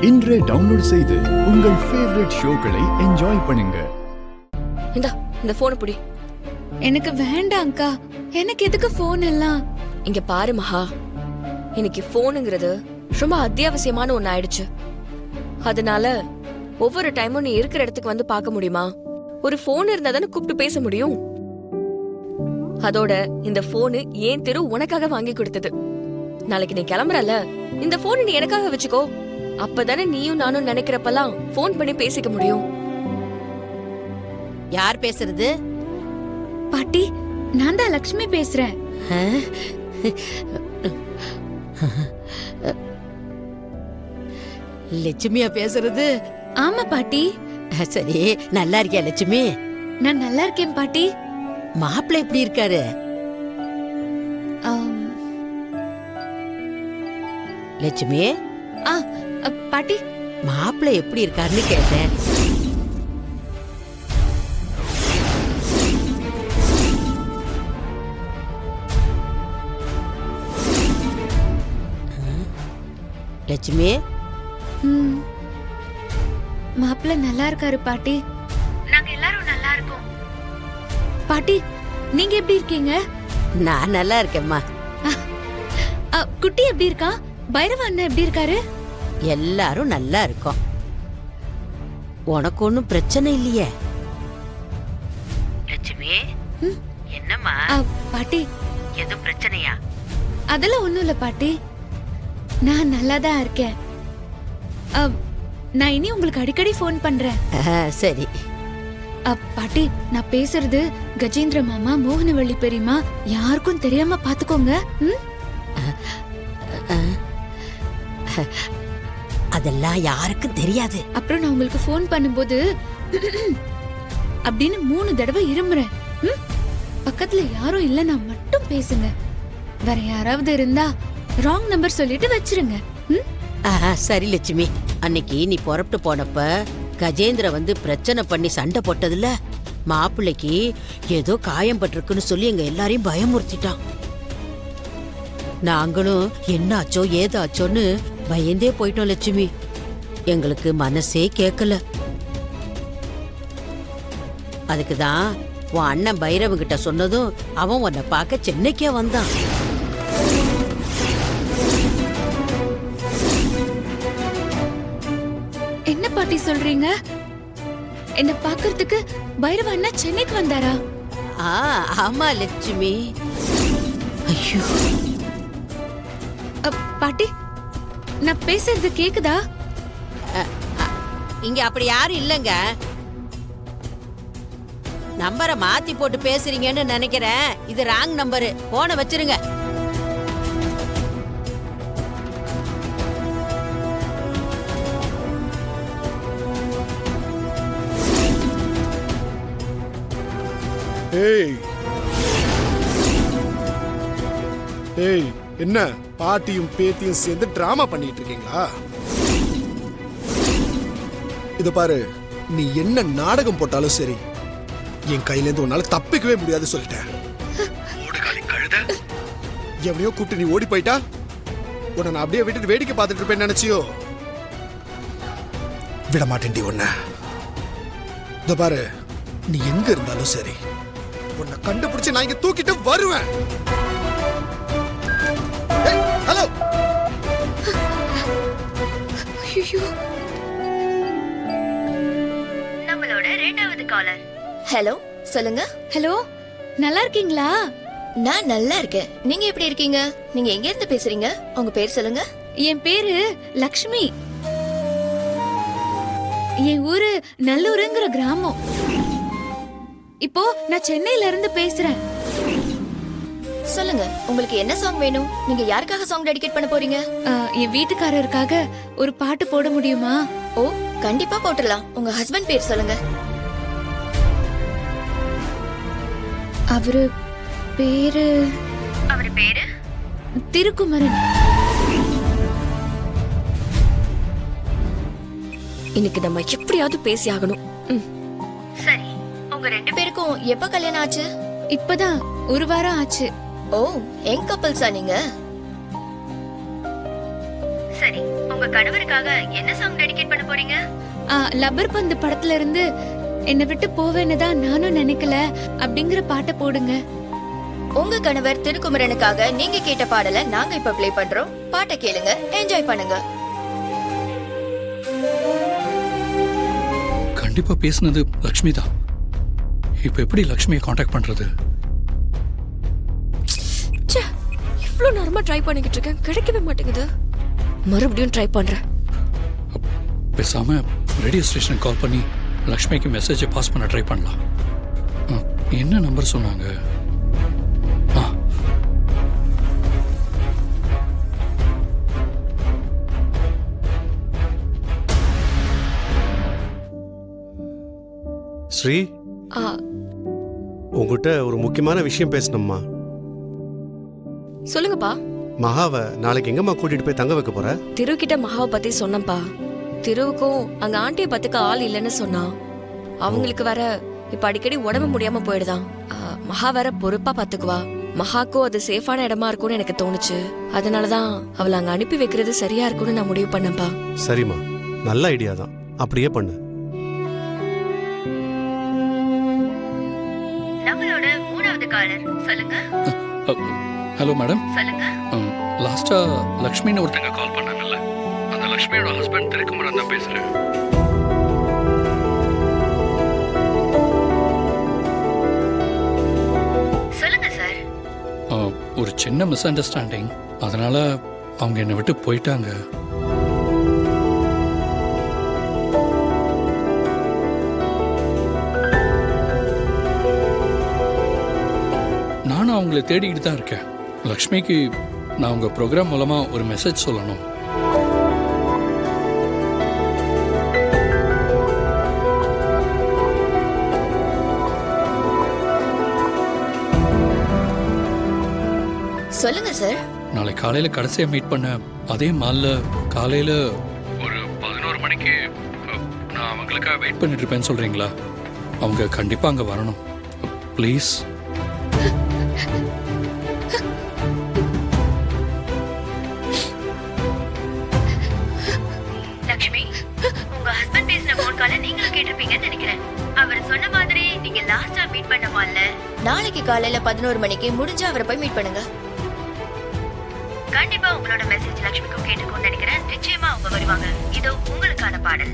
இன்றே டவுன்லோட் செய்து உங்கள் ஃபேவரட் ஷோக்களை என்ஜாய் பண்ணுங்க. இந்த போன் புடி. எனக்கு வேண்டாம்க்கா. எனக்கு எதுக்கு போன் எல்லாம்? இங்க பாரு மகா, இன்னைக்கு போனுங்கிறது ரொம்ப அத்தியாவசியமான ஒண்ணு ஆயிடுச்சு. அதனால ஒவ்வொரு டைமும் நீ இருக்கிற இடத்துக்கு வந்து பார்க்க முடியுமா? ஒரு போன் இருந்தா தானே கூப்பிட்டு பேச முடியும். அதோட இந்த போனு ஏன் திரு உனக்காக வாங்கி கொடுத்தது. நாளைக்கு நீ கிளம்புறல, இந்த போன் நீ எனக்காக வச்சுக்கோ. அப்பதானே நீயும் நானும் நினைக்கிறப்பெல்லாம் போன் பண்ணி பேசிக்க முடியும். யார் பேசுறது? பாட்டி, நான் தான் லக்ஷ்மி பேசுறேன். லட்சுமியா பேசுறது? ஆமா பாட்டி. சரி, நல்லா இருக்கியா லட்சுமி? நான் நல்லா இருக்கேன் பாட்டி. மாப்பிள்ளை எப்படி இருக்காரு? லட்சுமி, பாட்டி, மாப்பிள்ளை எப்படி இருக்காருன்னு கேட்டேன். லட்சுமி, மாப்பிள்ள நல்லா இருக்காரு பாட்டி. நாங்க எல்லாரும் நல்லா இருக்கோம். பாட்டி, நீங்க எப்படி இருக்கீங்க? நான் நல்லா இருக்கேம்மா. குட்டி எப்படி இருக்கா? பைரவ அண்ணன் எப்படி இருக்காரு? எல்லாரும் நல்லா இருக்கோம். உனக்கு ஒண்ணும் பிரச்சனை இல்லையே லட்சுமி? என்னம்மா பாட்டி, எதுவும் பிரச்சனையா? அதெல்லாம் ஒண்ணும் இல்ல பாட்டி, நான் நல்லாதான் இருக்கேன். நான் இனி உங்களுக்கு அடிக்கடி போன் பண்றேன். சரி பாட்டி, நான் பேசுறது கஜேந்திர மாமா, மோகனவள்ளி பெரியமா யாருக்கும் தெரியாம பாத்துக்கோங்க. அதெல்லாம் யாருக்கும் தெரியாது. அப்புறம் நான் உங்களுக்கு போன் பண்ணும்போது அப்படின்னு 3 தடவை இருமுறேன். பக்கத்துல யாரும் இல்லைன்னா மட்டும் பேசுங்க. வேற யாராவது இருந்தா ராங் நம்பர் சொல்லிட்டு வச்சிருங்க. சரி லட்சுமி, அன்னைக்கு நீ புறப்பட்டு போனப்ப கஜேந்திர வந்து பிரச்சனை பண்ணி சண்டை போட்டதுல மாப்பிள்ளைக்கு ஏதோ காயம் பட்டிருக்குன்னு சொல்லி எங்க எல்லாரையும் பயமுறுத்திட்டான். நாங்களும் என்ன ஆச்சோ ஏதாச்சோன்னு பயந்தே போயிட்டோம் லட்சுமி. எங்களுக்கு மனசே கேட்கல. அதுக்குதான் உன் அண்ணன் பைரவங்கிட்ட சொன்னதும் அவன் உன்னை பார்க்க சென்னைக்கே வந்தான். என்ன பாட்டி சொல்றீங்க? என்ன பாக்குறதுக்கு பைரவ அண்ணா சென்னைக்கு வந்தாரா? ஆமா லட்சுமி. ஐயோ பாட்டி, நான் பேசுறது கேக்குதா? இங்க அப்படி யாரும் இல்லங்க. நம்பரை மாத்தி போட்டு பேசுறீங்கன்னு நினைக்கிறேன். இது ராங் நம்பரு. போன வச்சிருங்க. ஏய் ஏய், என்ன பாட்டியும் பேத்தியும் சேர்ந்து டிராமா பண்ணிட்டு இருக்கீங்களா? இது பாரு, நீ என்ன நாடகம் போட்டாலும் சரி, என் கையில இருந்து உன்னால தப்பிக்கவே முடியாது சொல்லிட்டேன். எவனையோ கூப்பிட்டு நீ ஓடி போயிட்டா உன்னை நான் அப்படியே விட்டுட்டு வேடிக்கை பார்த்துட்டு இருப்பேன்னு நினைச்சியோ? விட மாட்டேன்டி உன்னை. இது பாரு, நீ எங்க இருந்தாலும் சரி, உன்னை கண்டுபிடிச்சு நான் இங்க தூக்கிட்டு வருவேன். ஹலோ. நம்மளோட 2வது காலர். ஹலோ, சொல்லுங்க. ஹலோ, நல்லா இருக்கீங்களா? நான் நல்லா இருக்கேன். நீங்க எப்படி இருக்கீங்க? நீங்க எங்க இருந்து பேசுறீங்க? உங்க பேர் சொல்லுங்க. என் பேரு லக்ஷ்மி. என் ஊரு நல்லூருங்கிற கிராமம். இப்போ நான் சென்னையில இருந்து பேசுறேன். சொல்லுங்க, உங்களுக்கு என்ன சாங் வேணும்? நீங்க யாருக்காக சாங் டெடிகேட் பண்ண போறீங்க? என் வீட்டுக்காரருக்காக ஒரு பாட்டு போட முடியுமா? ஓ, கண்டிப்பா போட்டுடலாம். உங்க ஹஸ்பண்ட் பேர் சொல்லுங்க. அவரு பேரு திருக்குமரன். இன்னைக்கு நம்ம எப்படியாவது பேசி ஆகணும். சரி, உங்க 2 பேருக்கும் எப்ப கல்யாணம் ஆச்சு? இப்பதான் 1 வாரம் ஆச்சு. ஓ, யங் கப்பல்ஸா நீங்க? சரி, உங்க கணவருக்காக என்ன சாங் டெடிகேட் பண்ண போறீங்க? லப்பர் பந்து படத்துல இருந்து என்னை விட்டு போவேன்னு தான் நானும் நினைக்கல அப்படிங்கிற பாட்டை போடுங்க. உங்க கணவர் திருக்குமரனுக்காக நீங்க கேட்ட பாடலை நாங்க இப்ப ப்ளே பண்றோம். பாட்டை கேளுங்க, என்ஜாய் பண்ணுங்க. கண்டிப்பா பேசுனது லக்ஷ்மி தான். இப்ப எப்படி லக்ஷ்மியை காண்டாக்ட் பண்றது? ச்சே, இவ்ளோ நேரமா ட்ரை பண்ணிக்கிட்டு இருக்கேன், கிடைக்கவே மாட்டேங்குது. மறுபடியும் ட்ரை பண்றேன். பேசாம ரேடியோ ஸ்டேஷனுக்கு கால் பண்ணி லக்ஷ்மிக்கு மெசேஜை பாஸ் பண்ண ட்ரை பண்ணலாம். என்ன நம்பர் சொன்னாங்க? ஸ்ரீ, ஆ, உங்ககிட்ட ஒரு முக்கியமான விஷயம் பேசணும்மா. சொல்லுங்கப்பா. மகாவை நாளைக்கு எங்கம்மா கூட்டிட்டு போய் தங்க வைக்க போற? திரு கிட்ட மகாவை பத்தி சொன்னப்பா. திருவுக்கும் அங்க ஆண்டியை பத்துக்க ஆள் இல்லைன்னு சொன்னான். அவங்களுக்கு வேற இப்ப அடிக்கடி உடம்பு முடியாம போயிடுதான். மகா வேற பொறுப்பா பாத்துக்குவா. மகாக்கும் அது சேஃபான இடமா இருக்கும்னு எனக்கு தோணுச்சு. அதனாலதான் அவளை அங்க அனுப்பி வைக்கிறது சரியா இருக்கும்னு நான் முடிவு பண்ணப்பா. சரிம்மா, நல்ல ஐடியா தான், அப்படியே பண்ணு. நம்மளோட 3வது காலர் சொல்லுங்க. Hello madam. சொல்லுங்க. லாஸ்டா லக்ஷ்மின்னு ஒருத்தங்க கால் பண்ணாங்கல்ல, அந்த லக்ஷ்மியோட ஹஸ்பண்ட் திருக்குமரன் தான் பேசுறேன். சொல்லுங்க சார். ஒரு சின்ன மிஸ் அண்டர்ஸ்டாண்டிங், அதனால அவங்க என்னை விட்டு போயிட்டாங்க. நானும் அவங்களை தேடிக்கிட்டு தான் இருக்கேன். லக்ஷ்மிக்கு நான் உங்க ப்ரோக்ராம் மூலமா ஒரு மெசேஜ் சொல்லணும். சொல்லுங்க சார். நாளை காலையில கடைசியா மீட் பண்ண அதே மால்ல காலையில ஒரு 11 மணிக்கு நான் அவங்களுக்காக வெயிட் பண்ணிட்டு இருப்பேன்னு சொல்றீங்களா? அவங்க கண்டிப்பா அங்க வரணும் ப்ளீஸ். லக்ஷ்மி, உங்க ஹஸ்பண்ட் பேசின போன் காலை நீங்களும் கேட்டிருப்பீங்கன்னு நினைக்கிறேன். அவர் சொன்ன மாதிரி நீங்க லாஸ்டா மீட் பண்ண மால்ல நாளைக்கு காலையில 11 மணிக்கு முடிஞ்சா அவரை போய் மீட் பண்ணுங்க. கண்டிப்பா உங்களோட மெசேஜ் லக்ஷ்மிக்கும் கேட்டுக்கும்னு நினைக்கிறேன். நிச்சயமா அவங்க வருவாங்க. இதோ உங்களுக்கான பாடல்.